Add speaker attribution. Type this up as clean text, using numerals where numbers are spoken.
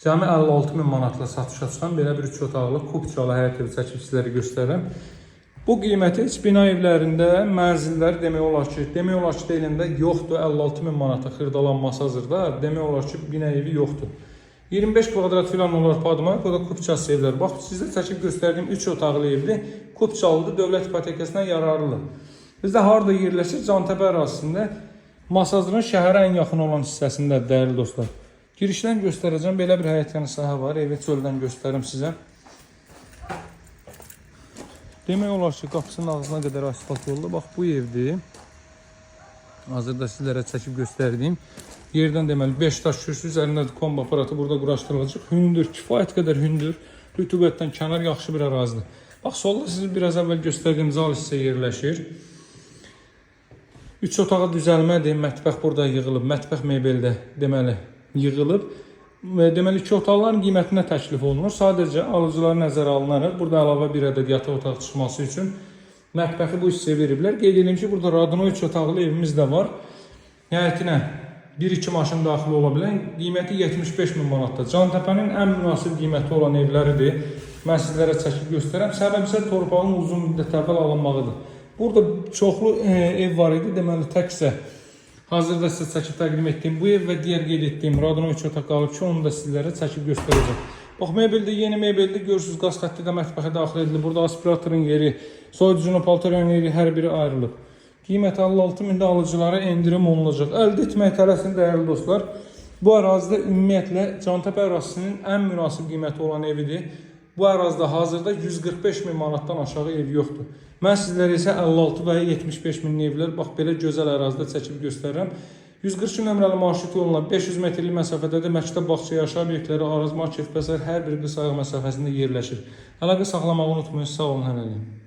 Speaker 1: Cəmi 56 min manatla satışa çıxan belə bir 3 otaqlı kubçalı həyət evi çəkib sizlərə göstərirəm. Bu qiyməti heç bina evlərində mərzillər demək olar ki, deyilində yoxdur. 56 min manata xırdalanması hazırda demək olar ki, bina evi yoxdur. 25 kvadrat filan olar padma, o da kubçası evlər. Bax, sizə çəkib göstərdiyim 3 otaqlı evdir. Kubçalıdır, dövlət ipotekasına yararlıdır. Bizdə harada yerləşir? Cantəpə ərazisində, Masazırın şəhərə ən yaxın olan hissəsində, dəyərli dostlar. Girişdən göstərəcəm, belə bir həyətyanı sahə var. Evi çöldən göstərim sizə. Demək olar ki, qapısının ağzına qədər asfalt yolda. Bax, bu evdir. Hazırda sizlərə çəkib göstərdiyim. Yerdən deməli 5 daş kürsü üzərində kombi aparatı burada quraşdırılacaq. Hündür, kifayət qədər hündür. Rütubətdən kənar yaxşı bir ərazidir. Bax, solda sizin biraz əvvəl göstərdiyim zal hissə yerləşir. 3 otağa düzəlmədir. Mətbəx burada yığılıb. Mətbəx mebeldə deməli yığılıb. Deməli 2 otaqların qiymətinə təklif olunur. Sadəcə alıcılar nəzərə alınaraq burada əlavə bir ədəd yataq otaq çıxması üçün mətbəxi bu hissəyə veriblər. Qeyd edim ki, burada Radino 3 otaqlı evimiz də var. Həyətinə 1-2 maşın daxil ola bilən, qiyməti 75 min manatdır. Cantəpənin ən münasib qiyməti olan evləridir. Mən sizlərə çəkib göstərəm. Səbəb isə torpağın uzun müddət əvvəl alınmağıdır. Burada çoxlu ev var idi. Deməli təkcə hazırda sizə çəkib təqdim etdiyim bu ev və digər qeyd etdiyim Radino 3 otaq qalıb ki, onu da sizlərə çəkib göstərəcəm. Bax, mebeldə yeni mebeldir. Görürsünüz, qaz xətti də mətbəxə daxil edilir. Burada aspiratorun yeri, soyuducunun, paltaryonun yeri hər biri ayrılıb. Qiymət 56 mində alıcılara endirim olunacaq. Əldə etmək tələsin, dəyərli dostlar. Bu ərazidə ümumiyyətlə Cantəpə ərazisinin ən münasib qiyməti olan evidir. Bu ərazidə hazırda 145 min manatdan aşağı ev yoxdur. Mən sizlərə isə 56 və 75 min evlər bax belə gözəl ərazidə çəkib göstərirəm. 142 nömrəli marşrut yoluna 500 metrlik məsafədə də məktəb, bağça, yaşayış obyektləri, Araz, market və sair hər bir qısa mesafəsində yerləşir. Əlaqə saxlamağı unutmayın. Sağ olun, hələlik.